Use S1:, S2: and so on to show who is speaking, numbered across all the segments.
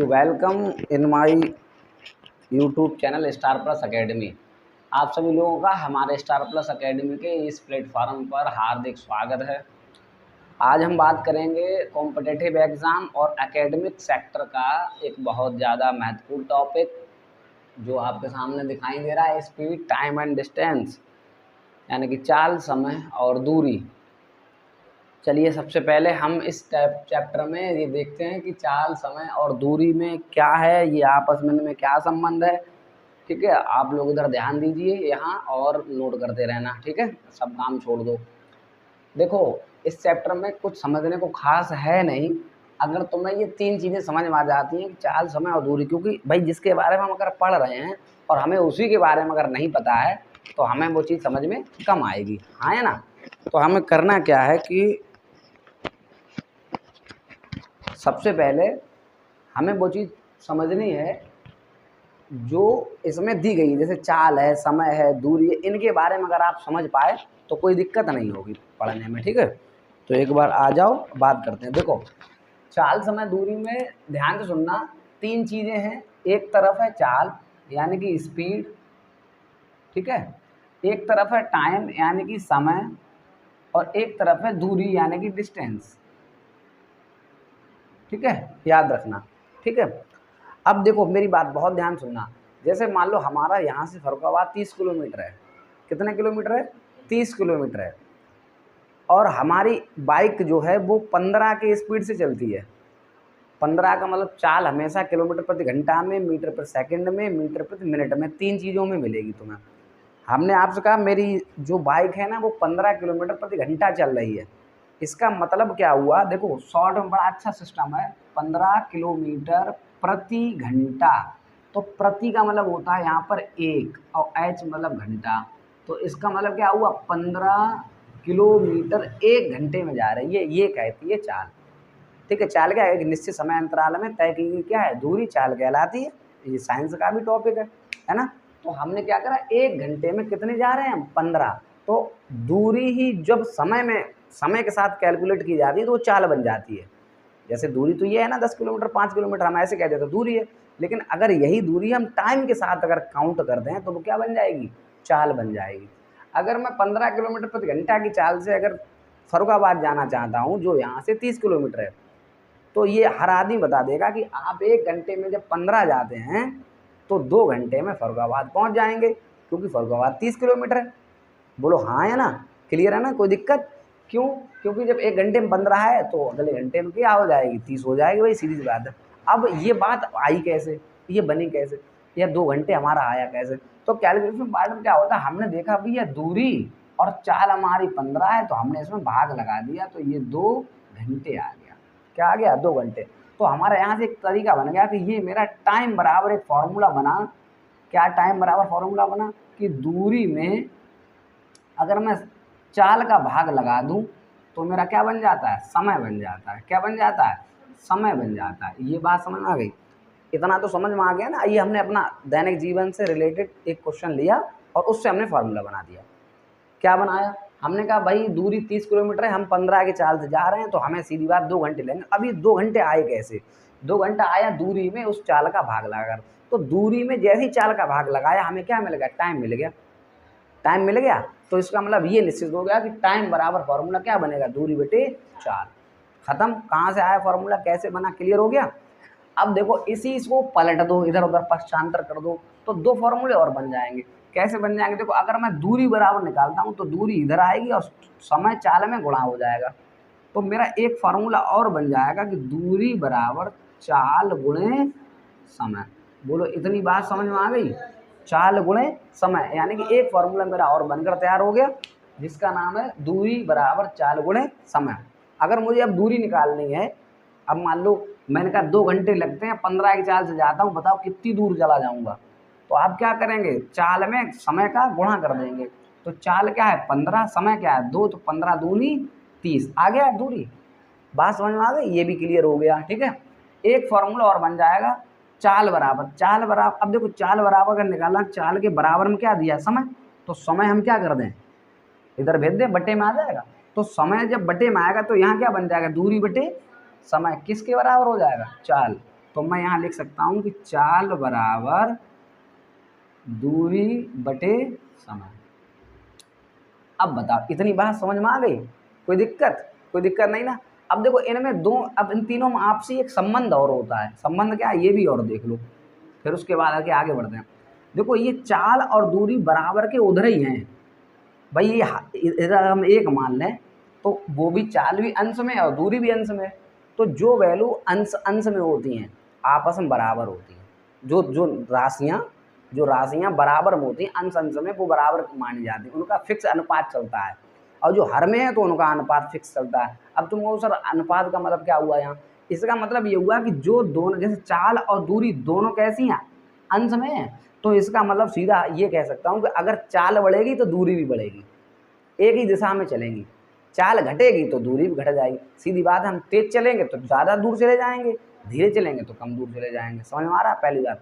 S1: Welcome in my YouTube channel star plus academy. आप सभी लोगों का हमारे स्टार प्लस एकेडमी के इस प्लेटफॉर्म पर हार्दिक स्वागत है। आज हम बात करेंगे कॉम्पिटिटिव एग्ज़ाम और एकेडमिक सेक्टर का एक बहुत ज़्यादा महत्वपूर्ण टॉपिक जो आपके सामने दिखाई दे रहा है, स्पीड, टाइम एंड डिस्टेंस, यानी कि चाल, समय और दूरी। चलिए सबसे पहले हम इस चैप्टर में ये देखते हैं कि चाल, समय और दूरी में क्या है, ये आपस में इनमें क्या संबंध है। ठीक है, आप लोग इधर ध्यान दीजिए यहाँ और नोट करते रहना। ठीक है, सब काम छोड़ दो। देखो, इस चैप्टर में कुछ समझने को खास है नहीं, अगर तुम्हें ये तीन चीज़ें समझ में आ जाती हैं, चाल, समय और दूरी। क्योंकि भाई जिसके बारे में हम अगर पढ़ रहे हैं और हमें उसी के बारे में अगर नहीं पता है तो हमें वो चीज़ समझ में कम आएगी। हाँ है ना। तो हमें करना क्या है कि सबसे पहले हमें वो चीज़ समझनी है जो इसमें दी गई है, जैसे चाल है, समय है, दूरी है। इनके बारे में अगर आप समझ पाए तो कोई दिक्कत नहीं होगी पढ़ने में। ठीक है, तो एक बार आ जाओ, बात करते हैं। देखो, चाल, समय, दूरी में ध्यान से सुनना, तीन चीज़ें हैं। एक तरफ है चाल यानी कि स्पीड, ठीक है, एक तरफ है टाइम यानी कि समय, और एक तरफ है दूरी यानी कि डिस्टेंस। ठीक है, याद रखना। ठीक है, अब देखो मेरी बात बहुत ध्यान सुनना। जैसे मान लो हमारा यहाँ से फर्रुखाबाद 30 किलोमीटर है। कितने किलोमीटर है? 30 किलोमीटर है। और हमारी बाइक जो है वो 15 के स्पीड से चलती है। 15 का मतलब चाल हमेशा किलोमीटर प्रति घंटा में, मीटर प्रति सेकंड में, मीटर प्रति मिनट में, तीन चीज़ों में मिलेगी तुम्हें। हमने आपसे कहा मेरी जो बाइक है ना वो 15 किलोमीटर प्रति घंटा चल रही है। इसका मतलब क्या हुआ? देखो शॉर्ट में बड़ा अच्छा सिस्टम है, 15 किलोमीटर प्रति घंटा। तो प्रति का मतलब होता है यहाँ पर एक, और एच मतलब घंटा। तो इसका मतलब क्या हुआ? 15 किलोमीटर एक घंटे में जा रही है, ये कहती है चाल। ठीक है, चाल क्या है? एक निश्चित समय अंतराल में तय की गई क्या है? दूरी, चाल कहलाती है। ये साइंस का भी टॉपिक है ना। तो हमने क्या करा, एक घंटे में कितने जा रहे हैं हम? 15। तो दूरी ही जब समय के साथ कैलकुलेट की जाती है तो वो चाल बन जाती है। जैसे दूरी तो ये है ना 10 किलोमीटर, 5 किलोमीटर, हम ऐसे कह देते तो दूरी है। लेकिन अगर यही दूरी हम टाइम के साथ अगर काउंट कर दें तो वो क्या बन जाएगी? चाल बन जाएगी। अगर मैं 15 किलोमीटर प्रति घंटा की चाल से अगर फर्रुखाबाद जाना चाहता हूँ, जो यहाँ से 30 किलोमीटर है, तो ये हर आदमी बता देगा कि आप एक घंटे में जब 15 जाते हैं तो 2 घंटे में फर्रुखाबाद पहुँच जाएंगे, क्योंकि फर्रुखाबाद 30 किलोमीटर है। बोलो हाँ है ना, क्लियर है ना, कोई दिक्कत? क्यों? क्योंकि जब एक घंटे में बन रहा है तो अगले घंटे में क्या हो जाएगी? 30 हो जाएगी। भाई सीधी सी बात है। अब ये बात आई कैसे, ये बनी कैसे, या 2 घंटे हमारा आया कैसे? तो कैलकुलेशन पार्ट में क्या होता है, हमने देखा भैया दूरी और चाल हमारी 15 है, तो हमने इसमें भाग लगा दिया, तो ये 2 घंटे आ गया। क्या आ गया? 2 घंटे। तो हमारा यहाँ से एक तरीका बन गया कि ये मेरा टाइम बराबर एक फॉर्मूला बना। क्या टाइम बराबर फॉर्मूला बना? कि दूरी में अगर मैं चाल का भाग लगा दूं तो मेरा क्या बन जाता है? समय बन जाता है। क्या बन जाता है? समय बन जाता है। ये बात समझ में आ गई? इतना तो समझ में आ गया ना। ये हमने अपना दैनिक जीवन से रिलेटेड एक क्वेश्चन लिया और उससे हमने फार्मूला बना दिया। क्या बनाया? हमने कहा भाई दूरी 30 किलोमीटर है, हम 15 की चाल से जा रहे हैं, तो हमें सीधी बात 2 घंटे लेंगे। अब ये 2 घंटे आए कैसे? 2 घंटा आया दूरी में उस चाल का भाग लगाकर। तो दूरी में जैसे ही चाल का भाग लगाया हमें क्या मिल गया? टाइम मिल गया। टाइम मिल गया तो इसका मतलब ये निश्चित हो गया कि टाइम बराबर फॉर्मूला क्या बनेगा? दूरी बटे चाल। खत्म। कहाँ से आया फॉर्मूला, कैसे बना? क्लियर हो गया? अब देखो इसी इसको पलट दो, इधर उधर पक्षांतर कर दो, तो 2 फॉर्मूले और बन जाएंगे। कैसे बन जाएंगे? देखो अगर मैं दूरी बराबर निकालता हूँ तो दूरी इधर आएगी और समय चाल में गुणा हो जाएगा। तो मेरा एक फार्मूला और बन जाएगा कि दूरी बराबर चाल गुणे समय। बोलो इतनी बात समझ में आ गई? चाल गुणे समय, यानी कि एक फार्मूला मेरा और बनकर तैयार हो गया जिसका नाम है दूरी बराबर चाल गुणे समय। अगर मुझे अब दूरी निकालनी है, अब मान लो मैंने कहा 2 घंटे लगते हैं, 15 की चाल से जाता हूँ, बताओ कितनी दूर चला जाऊँगा? तो आप क्या करेंगे? चाल में समय का गुणा कर देंगे। तो चाल क्या है? 15, समय क्या है? 2, तो 15 दूनी 30, आ गया दूरी। बात समझ में आ गई? ये भी क्लियर हो गया। ठीक है, एक फॉर्मूला और बन जाएगा चाल बराबर। अब देखो चाल बराबर अगर निकालना, चाल के बराबर में क्या दिया? समय। तो समय हम क्या कर दें? इधर भेज दें, बटे में आ जाएगा। तो समय जब बटे में आएगा तो यहाँ क्या बन जाएगा? दूरी बटे समय। किसके बराबर हो जाएगा? चाल। तो मैं यहाँ लिख सकता हूँ कि चाल बराबर दूरी बटे समय। अब बताओ इतनी बात समझ में आ गई? कोई दिक्कत नहीं ना। अब देखो इनमें दो, अब इन तीनों में आपसी एक संबंध और होता है। संबंध क्या है ये भी और देख लो, फिर उसके बाद आगे बढ़ते हैं। देखो ये चाल और दूरी बराबर के उधर ही हैं भाई। ये इधर हम एक मान लें तो वो भी चाल भी अंश में और दूरी भी अंश में, तो जो वैल्यू अंश में होती हैं आपस में बराबर होती हैं। जो राशियाँ बराबर में होती हैं अंश में, वो बराबर मानी जाती हैं, उनका फिक्स अनुपात चलता है। और जो हर में है तो उनका अनुपात फिक्स चलता है। अब तुम कहो सर अनुपात का मतलब क्या हुआ यहाँ? इसका मतलब ये हुआ कि जो दोनों, जैसे चाल और दूरी दोनों कैसी हैं? अंश में है। तो इसका मतलब सीधा ये कह सकता हूँ कि अगर चाल बढ़ेगी तो दूरी भी बढ़ेगी, एक ही दिशा में चलेंगी। चाल घटेगी तो दूरी भी घट जाएगी, सीधी बात है। हम तेज चलेंगे तो ज़्यादा दूर चले जाएंगे, धीरे चलेंगे तो कम दूर चले जाएंगे। समझ में आ रहा है पहली बात?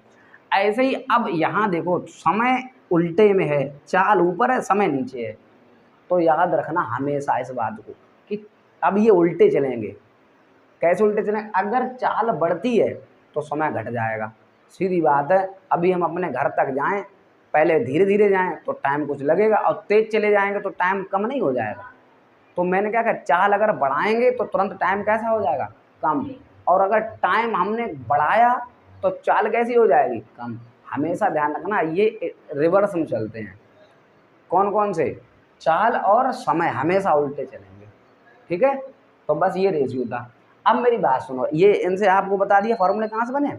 S1: ऐसे ही अब यहाँ देखो समय उल्टे में है, चाल ऊपर है समय नीचे है, तो याद रखना हमेशा इस बात को कि अब ये उल्टे चलेंगे। कैसे उल्टे चलेंगे? अगर चाल बढ़ती है तो समय घट जाएगा, सीधी बात है। अभी हम अपने घर तक जाएं, पहले धीरे धीरे जाएं तो टाइम कुछ लगेगा, और तेज चले जाएंगे तो टाइम कम नहीं हो जाएगा। तो मैंने क्या कहा, चाल अगर बढ़ाएंगे तो तुरंत टाइम कैसा हो जाएगा? कम। और अगर टाइम हमने बढ़ाया तो चाल कैसी हो जाएगी? कम। हमेशा ध्यान रखना ये रिवर्स में चलते हैं। कौन कौन से? चाल और समय हमेशा उल्टे चलेंगे, ठीक है। तो बस ये रेशियो था। अब मेरी बात सुनो, ये इनसे आपको बता दिया फॉर्मूले कहाँ से बने।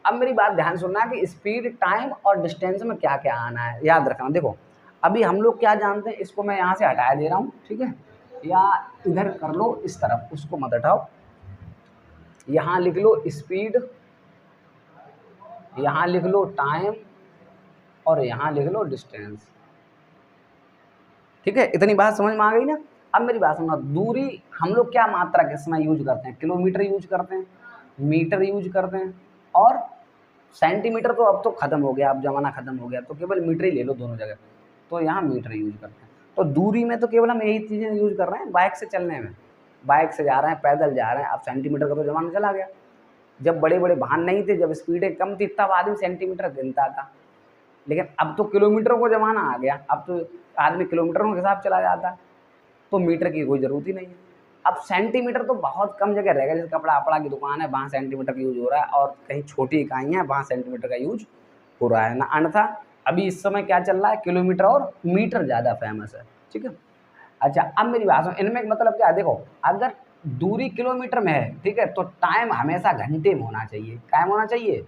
S1: अब मेरी बात ध्यान सुनना कि स्पीड, टाइम और डिस्टेंस में क्या क्या आना है याद रखना। देखो अभी हम लोग क्या जानते हैं, इसको मैं यहाँ से हटा दे रहा हूँ, ठीक है, या इधर कर लो इस तरफ, उसको मत हटाओ। यहाँ लिख लो स्पीड, यहाँ लिख लो टाइम, और यहाँ लिख लो डिस्टेंस, ठीक है। इतनी बात समझ में आ गई ना। अब मेरी बात सुनना, दूरी हम लोग क्या मात्रा के समय यूज करते हैं? किलोमीटर यूज करते हैं, मीटर यूज करते हैं, और सेंटीमीटर तो अब तो खत्म हो गया, अब जमाना खत्म हो गया, तो केवल मीटर ही ले लो दोनों जगह, तो यहाँ मीटर यूज करते हैं। तो दूरी में तो केवल हम यही चीज़ें यूज कर रहे हैं। बाइक से चलने में, बाइक से जा रहे हैं, पैदल जा रहे हैं, अब सेंटीमीटर का तो जमाना चला गया। जब बड़े बड़े वाहन नहीं थे, जब स्पीडें कम थी, तब आदमी सेंटीमीटर गिनता था। लेकिन अब तो किलोमीटरों को ज़माना आ गया, अब तो आदमी किलोमीटरों के हिसाब चला जाता है, तो मीटर की कोई ज़रूरत ही नहीं है। अब सेंटीमीटर तो बहुत कम जगह रहेगा, जैसे कपड़ा अपड़ा की दुकान है वहाँ सेंटीमीटर का यूज हो रहा है, और कहीं छोटी इकाइयाँ हैं वहाँ सेंटीमीटर का यूज हो रहा है ना। अन्यथा अभी इस समय क्या चल रहा है, किलोमीटर और मीटर ज़्यादा फेमस है, ठीक है। अच्छा अब मेरी बात सुनो, इनमें मतलब क्या है, देखो अगर दूरी किलोमीटर में है, ठीक है, तो टाइम हमेशा घंटे में होना चाहिए। क्या में होना चाहिए?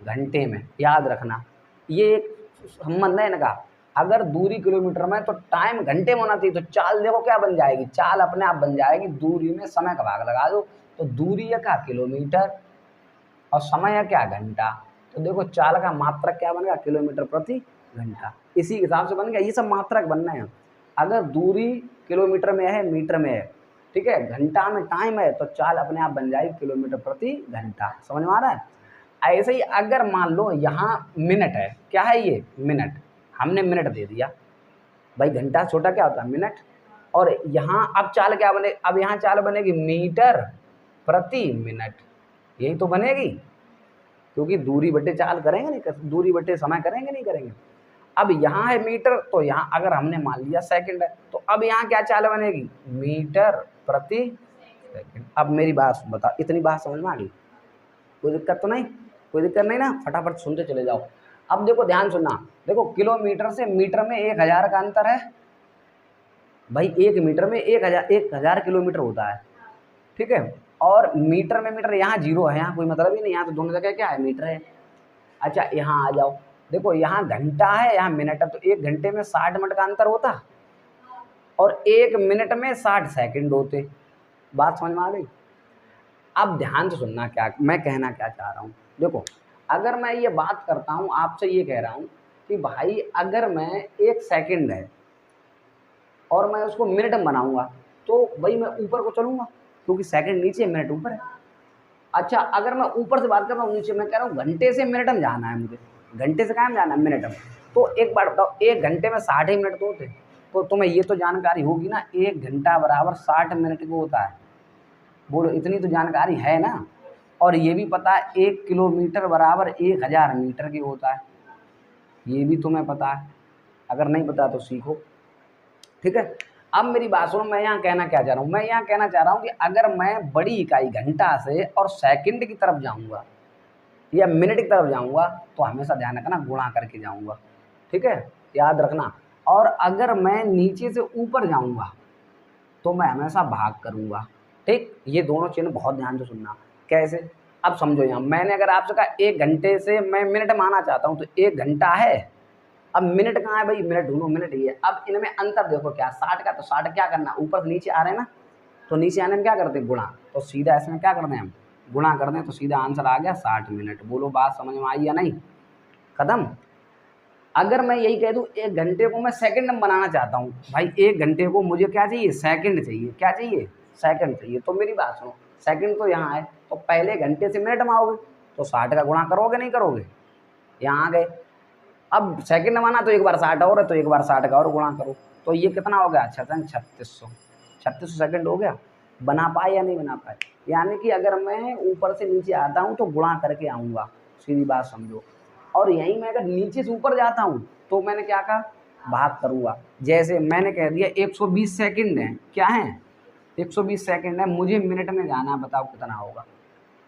S1: घंटे में, याद रखना। ये एक संबंध है इनका। अगर दूरी किलोमीटर में तो टाइम घंटे में होना चाहिए। तो चाल देखो क्या बन जाएगी, चाल अपने आप बन जाएगी दूरी में समय का भाग लगा दो, तो दूरी है क्या? किलोमीटर, और समय है क्या? घंटा। तो देखो चाल का मात्रक क्या बनेगा? किलोमीटर प्रति घंटा। इसी हिसाब से बन गया, ये सब मात्रक बनना है। अगर दूरी किलोमीटर में है, मीटर में है, ठीक है, घंटा में टाइम है, तो चाल अपने आप बन जाएगी किलोमीटर प्रति घंटा। समझ में आ रहा है? ऐसे ही अगर मान लो यहाँ मिनट है, क्या है ये? मिनट। हमने मिनट दे दिया भाई, घंटा छोटा क्या होता है? मिनट। और यहाँ अब चाल क्या बने? अब यहाँ चाल बनेगी मीटर प्रति मिनट, यही तो बनेगी, क्योंकि दूरी बटे चाल करेंगे नहीं, दूरी बटे समय करेंगे नहीं करेंगे। अब यहाँ है मीटर, तो यहाँ अगर हमने मान लिया सेकंड है, तो अब यहाँ क्या चाल बनेगी? मीटर प्रति सेकंड। अब मेरी बात बता, इतनी बात समझ में आ गई? कोई दिक्कत तो नहीं? कोई दिक्कत नहीं ना, फटाफट सुनते चले जाओ। अब देखो ध्यान सुनना, देखो किलोमीटर से मीटर में 1000 का अंतर है भाई। 1 मीटर में 1000 किलोमीटर होता है, ठीक है। और मीटर में मीटर, यहाँ जीरो है, यहाँ कोई मतलब ही नहीं, यहाँ तो दोनों जगह क्या है? मीटर है। अच्छा यहाँ आ जाओ, देखो यहाँ घंटा है, यहाँ मिनट है, तो 1 घंटे में 60 मिनट का अंतर होता, और 1 मिनट में 60 सेकंड होते। बात समझ में आ गई? अब ध्यान से सुनना क्या मैं कहना क्या चाह रहा हूँ। देखो अगर मैं ये बात करता हूँ, आपसे ये कह रहा हूँ कि भाई अगर मैं 1 सेकंड है और मैं उसको मिनट में बनाऊंगा, तो भाई मैं ऊपर को चलूंगा, क्योंकि सेकंड नीचे मिनट ऊपर है। अच्छा अगर मैं ऊपर से बात कर रहा हूँ, नीचे मैं कह रहा हूँ घंटे से मिनट में जाना है मुझे, घंटे से क्या में जाना है? मिनट में। तो एक बार बताओ, 1 घंटे में 60 ही मिनट तो होते, तो तुम्हें ये तो जानकारी होगी ना, 1 घंटा बराबर 60 मिनट को होता है। बोलो इतनी तो जानकारी है ना। और ये भी पता है 1 किलोमीटर बराबर 1000 मीटर की होता है, ये भी तुम्हें पता है, अगर नहीं पता तो सीखो। ठीक है, अब मेरी बात सुनो, मैं यहाँ कहना क्या चाह रहा हूँ, मैं यहाँ कहना चाह रहा हूँ कि अगर मैं बड़ी इकाई घंटा से और सेकंड की तरफ जाऊँगा या मिनट की तरफ जाऊँगा तो हमेशा ध्यान रखना गुणा करके जाऊँगा। ठीक है, याद रखना। और अगर मैं नीचे से ऊपर जाऊँगा तो मैं हमेशा भाग करूँगा। ठीक, ये दोनों चिन्ह बहुत ध्यान से सुनना। कैसे, अब समझो, यहाँ मैंने अगर आपसे कहा 1 घंटे से मैं मिनट माना चाहता हूँ तो 1 घंटा है। अब मिनट कहाँ है भाई, मिनट ढूंढो, मिनट ये है। अब इनमें अंतर देखो क्या, 60 का, तो 60 क्या करना, ऊपर से नीचे आ रहे हैं ना, तो नीचे आने में क्या करते हैं, गुणा, तो सीधा इसमें क्या करते हैं हम, गुणा करते हैं, तो सीधा आंसर आ गया 60 मिनट। बोलो बात समझ में आई या नहीं, खत्म। अगर मैं यही कह दूं 1 घंटे को मैं सेकंड में बनाना चाहता हूँ, भाई 1 घंटे को मुझे क्या चाहिए, सेकंड चाहिए, क्या चाहिए, सेकंड चाहिए। तो मेरी बात सुनो, सेकंड तो यहाँ है, तो पहले घंटे से मिनट में आओगे तो 60 का गुणा करोगे नहीं करोगे, यहाँ आ गए। अब सेकंड माना तो एक बार 60 और है, तो एक बार 60 का और गुणा करो, तो ये कितना हो गया, 3600 सेकंड हो गया। बना पाए या नहीं बना पाए, यानी कि अगर मैं ऊपर से नीचे आता हूँ तो गुणा करके आऊँगा, सीधी बात समझो। और यहीं मैं अगर नीचे से ऊपर जाता हूँ तो मैंने क्या कहा, भाग करूँगा। जैसे मैंने कह दिया 120 सेकंड है, क्या है, 120 सेकंड है, मुझे मिनट में जाना है, बताओ कितना होगा।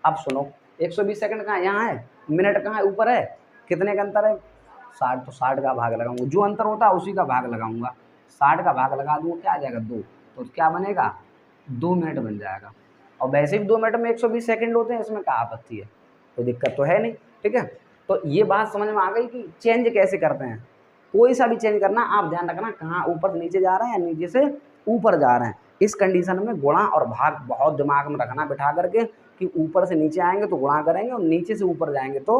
S1: अब सुनो, 120 सेकंड कहाँ, यहाँ है, मिनट कहाँ है, ऊपर है, कितने का अंतर है, 60, तो 60 का भाग लगाऊंगा, जो अंतर होता है उसी का भाग लगाऊंगा, 60 का भाग लगा दूंगा, क्या आ जाएगा 2, तो क्या बनेगा, 2 मिनट बन जाएगा। और वैसे भी 2 मिनट में 120 सेकंड होते हैं, इसमें क्या आपत्ति है, कोई दिक्कत तो है नहीं। ठीक है, तो ये बात समझ में आ गई कि चेंज कैसे करते हैं। कोई सा भी चेंज करना, आप ध्यान रखना कहाँ ऊपर से नीचे जा रहे हैं या नीचे से ऊपर जा रहे हैं। इस कंडीशन में गुणा और भाग बहुत दिमाग में रखना बिठा करके, कि ऊपर से नीचे आएंगे तो गुणा करेंगे और नीचे से ऊपर जाएंगे तो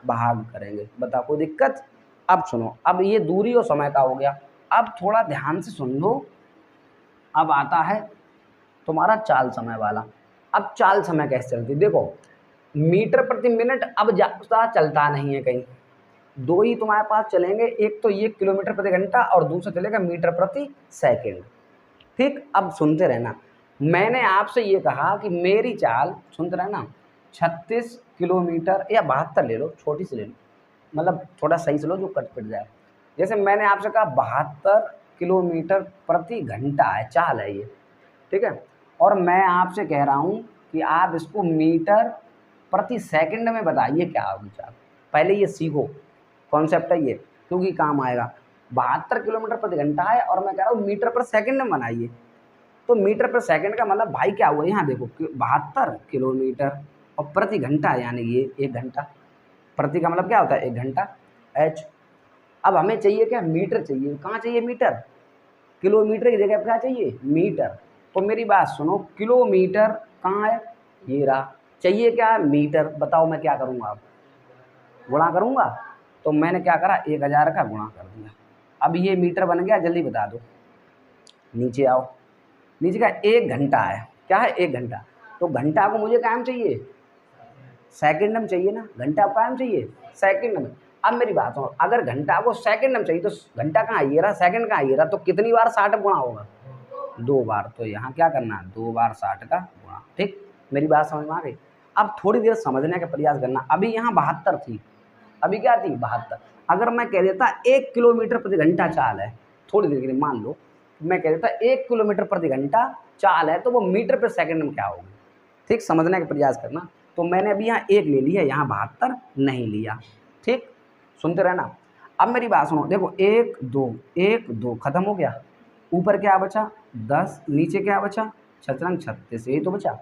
S1: भाग करेंगे। बताओ कोई दिक्कत। अब सुनो, अब ये दूरी और समय का हो गया, अब थोड़ा ध्यान से सुन लो। अब आता है तुम्हारा चाल समय वाला। अब चाल समय कैसे चलती, देखो मीटर प्रति मिनट अब ज्यादा चलता नहीं है कहीं, दो ही तुम्हारे पास चलेंगे, एक तो ये किलोमीटर प्रति घंटा और दूसरा चलेगा मीटर प्रति सेकंड। ठीक, अब सुनते रहना, मैंने आपसे ये कहा कि मेरी चाल, सुनते रहना, 36 किलोमीटर या 72 ले लो, छोटी सी ले लो, मतलब थोड़ा सही से लो जो कट पिट जाए। जैसे मैंने आपसे कहा 72 किलोमीटर प्रति घंटा है, चाल है ये, ठीक है, और मैं आपसे कह रहा हूँ कि आप इसको मीटर प्रति सेकंड में बताइए क्या होगी चाल। पहले ये सीखो, कॉन्सेप्ट है ये, क्योंकि काम आएगा। 72 किलोमीटर प्रति घंटा है और मैं कह रहा हूँ मीटर पर सेकंड में बनाइए, तो मीटर पर सेकंड का मतलब भाई क्या हुआ, यहाँ देखो 72 किलोमीटर और प्रति घंटा यानी ये 1 घंटा, प्रति का मतलब क्या होता है 1 घंटा, एच। अब हमें चाहिए क्या, मीटर चाहिए, कहाँ चाहिए मीटर, किलोमीटर की जगह क्या चाहिए, मीटर। तो मेरी बात सुनो, किलोमीटर कहाँ है, ये रहा, चाहिए क्या है, मीटर। बताओ मैं क्या करूँगा, अब गुणा करूँगा, तो मैंने क्या करा, 1000 का गुणा कर दिया। अब ये मीटर बन गया, जल्दी बता दो, नीचे आओ, नीचे का 1 घंटा है, क्या है 1 घंटा, तो घंटा को मुझे कायम चाहिए, सेकंड में चाहिए ना, घंटा को कायम चाहिए सेकंड में। अब मेरी बात सुनो, अगर घंटा को सेकंड में चाहिए तो घंटा कहाँ ये रहा, सेकंड कहाँ ये रहा, तो कितनी बार 60 गुणा होगा, 2 बार, तो यहाँ क्या करना है, 2 बार 60 का गुणा। ठीक, मेरी बात समझ में आ गई। अब थोड़ी देर समझने का प्रयास करना, अभी यहाँ 72 थी, अभी क्या थी 72। अगर मैं कह देता 1 किलोमीटर प्रति घंटा चाल है, थोड़ी देर के लिए मान लो मैं कह देता 1 किलोमीटर प्रति घंटा चाल है, तो वो मीटर पर सेकंड में क्या होगी। ठीक, समझने का प्रयास करना। तो मैंने अभी यहाँ 1 ले लिया, यहाँ 72 नहीं लिया। ठीक, सुनते रहना। अब मेरी बात सुनो, देखो 1 2 1 2 खत्म हो गया, ऊपर क्या बचा 10, नीचे क्या बचा 6 36, यही तो बचा।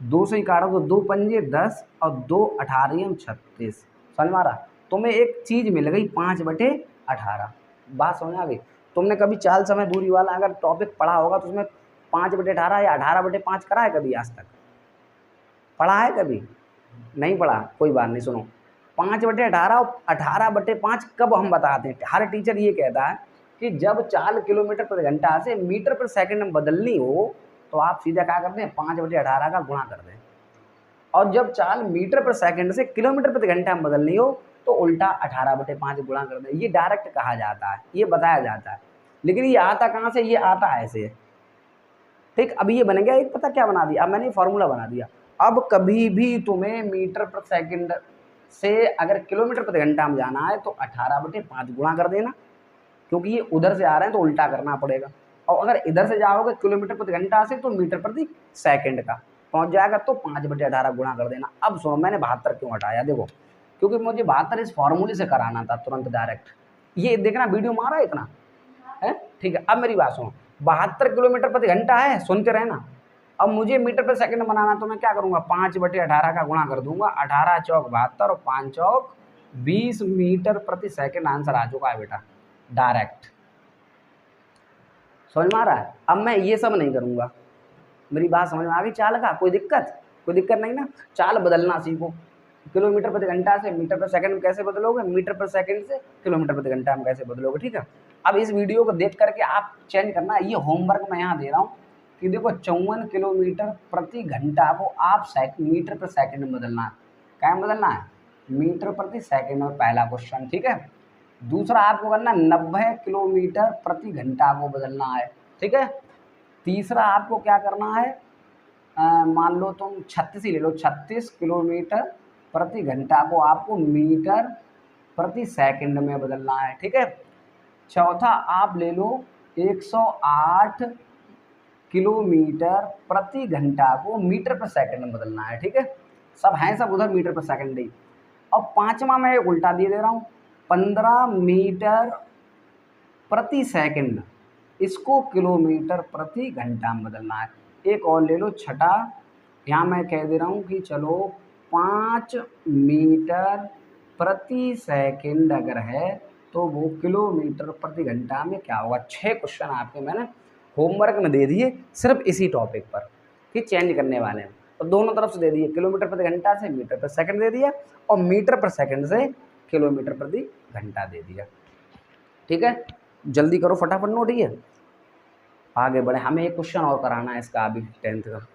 S1: 2 से ही काटो तो 2 पंजे 10 और 2 18 36, समझ मारा। तुम्हें एक चीज़ मिल गई 5/18, बात समझ आ गई। तुमने कभी चाल समय दूरी वाला अगर टॉपिक पढ़ा होगा तो उसमें 5/18 या 18/5 करा है कभी, आज तक पढ़ा है कभी, नहीं पढ़ा, कोई बात नहीं। सुनो, 5/18 और 18/5 कब हम बताते हैं, हर टीचर ये कहता है कि जब चाल किलोमीटर प्रति घंटा से मीटर पर सेकंड में बदलनी हो तो आप सीधा क्या करते हैं, 5/18 का गुणा कर दें। और जब चाल मीटर पर सेकंड से किलोमीटर प्रति घंटा में बदलनी हो तो उल्टा 18/5 गुणा कर दें। ये डायरेक्ट कहा जाता है, ये बताया जाता है, लेकिन ये आता कहाँ से, ये आता ऐसे। ठीक, अभी ये बन गया एक, पता क्या बना दिया, अब मैंने फॉर्मूला बना दिया। अब कभी भी तुम्हें मीटर प्रति सेकंड से अगर किलोमीटर प्रति घंटा में जाना है तो 18/5 गुणा कर देना, क्योंकि ये उधर से आ रहे हैं तो उल्टा करना पड़ेगा। और अगर इधर से जाओगे किलोमीटर प्रति घंटा से तो मीटर प्रति सेकंड का पहुंच जाएगा, तो 5/18 गुणा कर देना। अब सुनो, मैंने 72 क्यों हटाया, देखो क्योंकि मुझे 72 इस फॉर्मूले से कराना था तुरंत डायरेक्ट। ये देखना वीडियो मारा है इतना है, ठीक है। अब मेरी बात सुनो, 72 किलोमीटर प्रति घंटा है, सुनते रहना। अब मुझे मीटर पर सेकंड बनाना, तो मैं क्या करूंगा, 5/18 का गुणा कर दूंगा, 18 चौक 72 और 5 चौक 20 मीटर प्रति सेकंड आंसर आ चुका है बेटा डायरेक्ट। समझ में आ रहा है? अब मैं ये सब नहीं करूंगा, मेरी बात समझ में आ गई? चाल का कोई दिक्कत नहीं ना। चाल बदलना सीखो, किलोमीटर प्रति घंटा से मीटर पर सेकंड में कैसे बदलोगे, मीटर पर सेकंड से किलोमीटर प्रति घंटा में कैसे बदलोगे, ठीक है। अब इस वीडियो को देख करके आप चेंज करना। ये होमवर्क मैं यहाँ दे रहा हूँ कि देखो 54 किलोमीटर प्रति घंटा को आप मीटर पर सेकंड में बदलना है। क्या बदलना है? मीटर प्रति सेकंड में, पहला क्वेश्चन, ठीक है। दूसरा आपको करना 90 किलोमीटर प्रति घंटा को बदलना है, ठीक है। तीसरा आपको क्या करना है, मान लो तुम 36 ही ले लो, 36 किलोमीटर प्रति घंटा को आपको मीटर प्रति सेकंड में बदलना है, ठीक है। चौथा आप ले लो 108 किलोमीटर प्रति घंटा को मीटर पर सेकंड में बदलना है, ठीक है। सब हैं, सब उधर मीटर पर सेकंड ही। और पांचवा मैं एक उल्टा दे रहा हूँ, 15 मीटर प्रति सेकंड, इसको किलोमीटर प्रति घंटा में बदलना है। एक और ले लो छठा, यहाँ मैं कह दे रहा हूँ कि चलो 5 मीटर प्रति सेकंड अगर है तो वो किलोमीटर प्रति घंटा में क्या होगा। 6 क्वेश्चन आपके मैंने होमवर्क में दे दिए सिर्फ इसी टॉपिक पर कि चेंज करने वाले हैं। तो दोनों तरफ से दे दिए, किलोमीटर प्रति घंटा से मीटर प्रति सेकंड दे दिया और मीटर प्रति सेकंड से किलोमीटर प्रति घंटा दे दिया, ठीक है। जल्दी करो फटाफट नोट, ये आगे बढ़े, हमें एक क्वेश्चन और कराना है इसका अभी 10th का।